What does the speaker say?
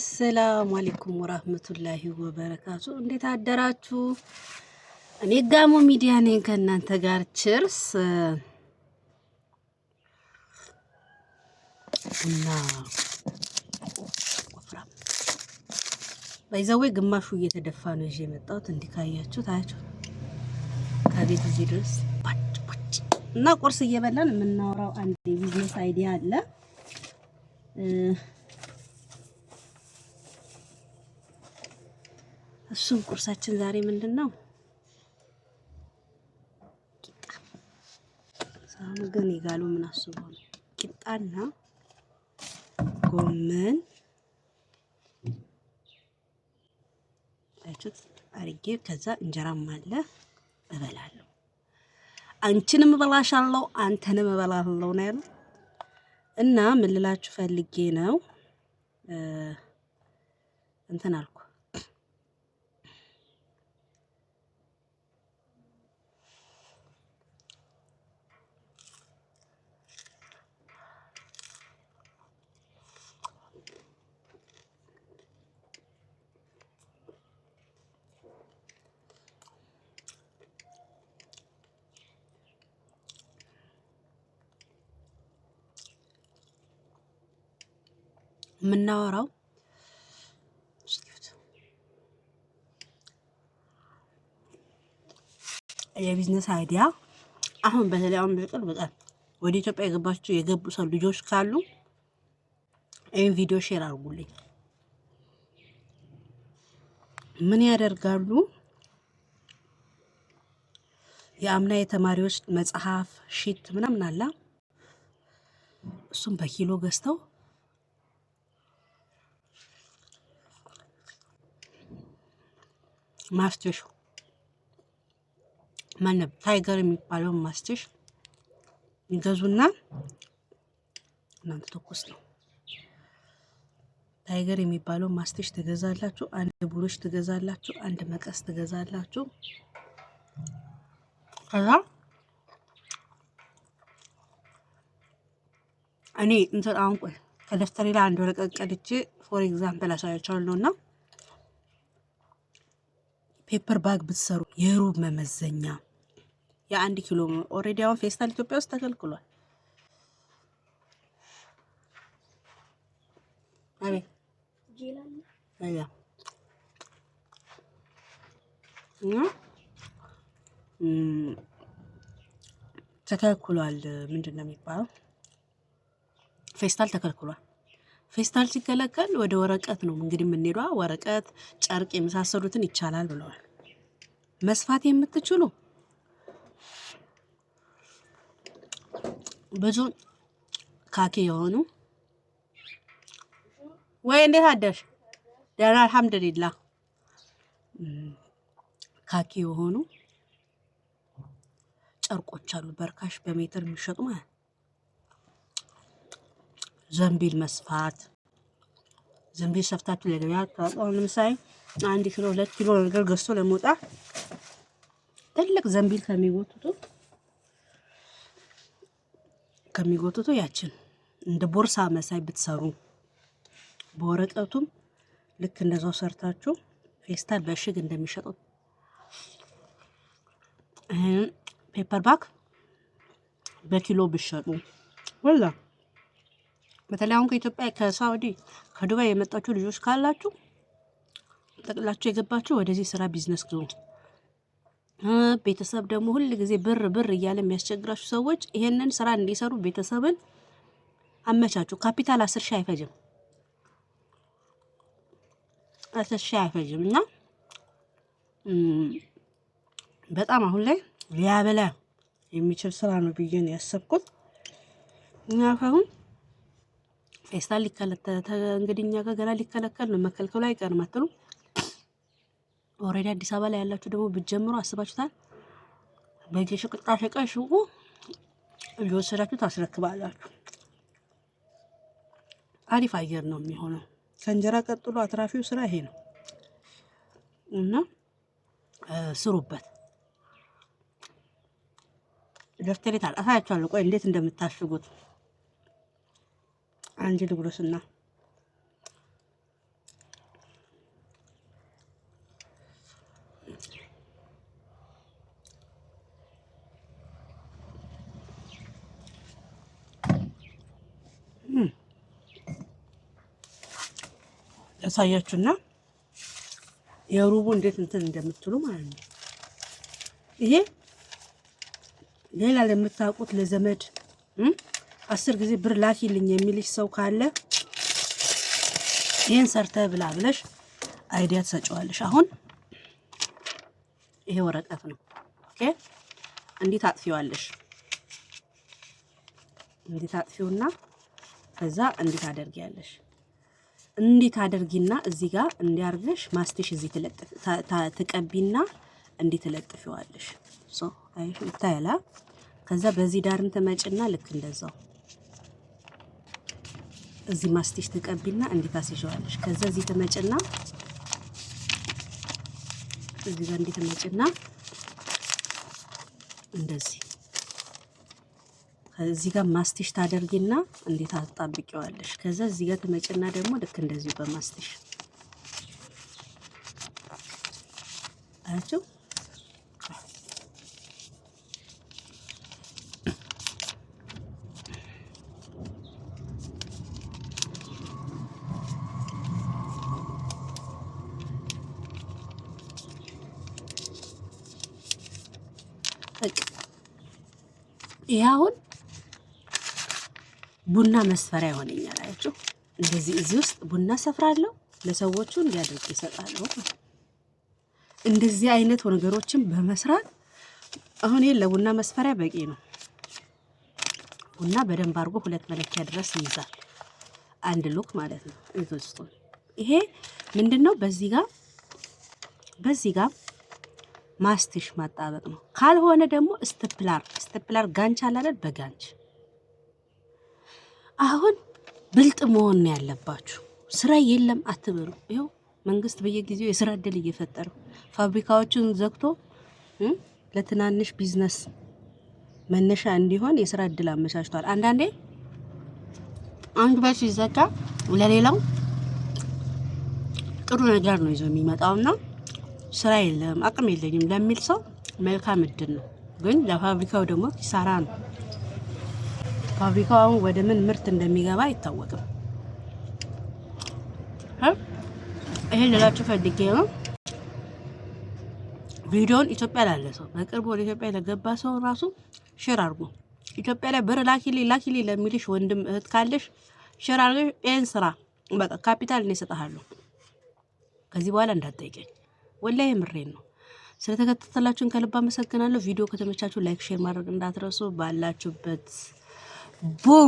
አሰላሙ አለይኩም ወራህመቱላሂ ወበረካቱ። እንዴት አደራችሁ? እኔ ጋሞ ሚዲያ ነኝ ከእናንተ ጋር ችርስ እና ባይዘዌ ግማሹ እየተደፋ ነው ይዤ የመጣሁት እንዲካያችሁ ታያችሁ ከቤት እዚህ ድረስ እና ቁርስ እየበላን የምናወራው አንድ ቢዝነስ አይዲያ አለ። እሱም ቁርሳችን ዛሬ ምንድነው? ቂጣ ሳሙ ግን ይጋሉ ምን አስበው ነው ቂጣና ጎመን አይቹት አርጌ ከዛ እንጀራም አለ እበላለሁ። አንቺንም እበላሻለሁ አንተንም እበላለሁ ነው ያለው። እና ምን ልላችሁ ፈልጌ ነው እንትን አልኩ የምናወራው የቢዝነስ አይዲያ አሁን በተለይ አሁን በቅርብ በጣም ወደ ኢትዮጵያ የገቡ ሰው ልጆች ካሉ ይሄን ቪዲዮ ሼር አድርጉልኝ። ምን ያደርጋሉ? የአምና የተማሪዎች መጽሐፍ ሺት ምናምን አለ። እሱም በኪሎ ገዝተው ማስቲሽ ማነው ታይገር የሚባለው ማስቲሽ ይገዙና እናንተ ተኩስ ነው ታይገር የሚባለው ማስቲሽ ትገዛላችሁ። አንድ ብሩሽ ትገዛላችሁ። አንድ መቀስ ትገዛላችሁ። ከዛ እኔ እንትን አሁን ቆይ ከደፍተሬ ላይ አንድ ወረቀት ቀድቼ ፎር ኤግዛምፕል አሳያችኋለሁና ፔፐር ባግ ብትሰሩ የሩብ መመዘኛ የአንድ ኪሎ ኦሬዲ አሁን ፌስታል ኢትዮጵያ ውስጥ ተከልክሏል። አቤት ጂላላ ተከልክሏል። ምንድን ነው የሚባለው? ፌስታል ተከልክሏል። ፌስታል ሲከለከል ወደ ወረቀት ነው እንግዲህ የምንሄደው። ወረቀት፣ ጨርቅ የመሳሰሉትን ይቻላል ብለዋል። መስፋት የምትችሉ ብዙ ካኪ የሆኑ ወይ እንዴት አደርሽ? ደህና አልሐምዱሊላህ። ካኪ የሆኑ ጨርቆች አሉ በርካሽ በሜትር የሚሸጡ ማለት ዘንቢል መስፋት ዘንቢል ሰፍታችሁ ለገበያ ታውቃው። ለምሳሌ 1 ኪሎ 2 ኪሎ ነገር ገዝቶ ለመውጣት ትልቅ ዘንቢል ከሚጎቱቱ ያችን እንደ ቦርሳ መሳይ ብትሰሩ በወረቀቱም ልክ እንደዛው ሰርታችሁ ፌስታል በሽግ እንደሚሸጡት ፔፐር ባክ በኪሎ ብትሸጡ ወላ በተለይ አሁን ከኢትዮጵያ ከሳውዲ ከዱባይ የመጣችሁ ልጆች ካላችሁ ጠቅላችሁ የገባችሁ ወደዚህ ስራ ቢዝነስ ግቡ። ቤተሰብ ደግሞ ሁሉ ጊዜ ብር እያለ የሚያስቸግራችሁ ሰዎች ይሄንን ስራ እንዲሰሩ ቤተሰብን አመቻቹ። ካፒታል 10,000 አይፈጅም። 10,000 አይፈጅም እና በጣም አሁን ላይ ሊያበላ የሚችል ስራ ነው ብዬ ነው ያሰብኩት። እና አሁን ፌስታል እንግዲህ እኛ ጋር ገና ሊከለከል ነው። መከልከሉ አይቀርም አትሉ። ኦሬዲ አዲስ አበባ ላይ ያላችሁ ደግሞ ብትጀምሩ አስባችሁታል። በየሽቅጣ ሸቀሽቁ እየወሰዳችሁ ታስረክባላችሁ። አሪፍ አየር ነው የሚሆነው። ከእንጀራ ቀጥሎ አትራፊው ስራ ይሄ ነው እና ስሩበት። ደፍተሬ ታጣፋያችኋለሁ። ቆይ እንዴት እንደምታሽጉት አንጂ ልጉረስና ያሳያችሁና የሩቡ እንዴት እንትን እንደምትሉ ማለት ነው። ይሄ ሌላ ለምታውቁት ለዘመድ 10 ጊዜ ብር ላኪልኝ የሚልሽ ሰው ካለ ይሄን ሰርተ ብላ ብለሽ አይዲያ ትሰጪዋለሽ። አሁን ይሄ ወረቀት ነው። ኦኬ እንዴት አጥፊዋለሽ? እንዴት አጥፊውና ከዛ እንዴት አደርጊያለሽ? እንዴት አደርጊና እዚህ ጋር እንዲያርግሽ ማስቲሽ እዚህ ትቀቢና እንዴት ትለጥፊዋለሽ? አይሽ ይታያላ። ከዛ በዚህ ዳርን ትመጭና ልክ እንደዛው እዚህ ማስቲሽ ትቀቢና እንዴት አስይዋለሽ? ከዛ እዚህ ትመጭና እዚህ ጋር እንዴት ትመጭና እንደዚህ እዚህ ጋር ማስቲሽ ታደርጊና እንዴት አጣብቂዋለሽ? ከዛ እዚህ ጋር ትመጭና ደግሞ ልክ እንደዚህ በማስቲሽ አያችሁ። ይሄ አሁን ቡና መስፈሪያ ይሆነኛል። አያችሁ እንደዚህ እዚህ ውስጥ ቡና ሰፍራለሁ፣ ለሰዎቹ እንዲያደርግ ይሰጣለሁ። እንደዚህ አይነት ነገሮችን በመስራት አሁን ይሄ ለቡና መስፈሪያ በቂ ነው። ቡና በደንብ አድርጎ 2 መለኪያ ድረስ ይይዛል፣ አንድ ሉክ ማለት ነው። እዚህ ይሄ ምንድነው? በዚህ ጋር ማስቲሽ ማጣበቅ ነው። ካልሆነ ደግሞ ስተፕላር ጋንች አለ አይደል? በጋንች አሁን ብልጥ መሆን ነው ያለባችሁ። ስራ የለም አትበሉ። ይኸው መንግስት በየጊዜው የስራ እድል እየፈጠረ ፋብሪካዎችን ዘግቶ ለትናንሽ ቢዝነስ መነሻ እንዲሆን የስራ እድል አመቻችቷል። አንዳንዴ አንድ ቤት ሲዘጋ ለሌላው ጥሩ ነገር ነው ይዞ የሚመጣውና ስራ የለም አቅም የለኝም ለሚል ሰው መልካም እድል ነው። ግን ለፋብሪካው ደግሞ ኪሳራ ነው። ፋብሪካው ወደ ምን ምርት እንደሚገባ አይታወቅም። ይሄ ልላችሁ ፈልጌ ነው። ቪዲዮን ኢትዮጵያ ላለ ሰው በቅርቡ ወደ ኢትዮጵያ ለገባ ሰው ራሱ ሼር አድርጉ። ኢትዮጵያ ላይ ብር ላኪሊ ለሚልሽ ወንድም እህት ካለሽ ሼር አድርገሽ ይሄን ስራ በቃ ካፒታል ነው እሰጥሃለሁ። ከዚህ በኋላ እንዳትጠይቀኝ። ወላሂ ምሬን ነው። ስለተከታተላችሁን ከልብ አመሰግናለሁ። ቪዲዮ ከተመቻችሁ ላይክ ሼር ማድረግ እንዳትረሱ። ባላችሁበት ቡም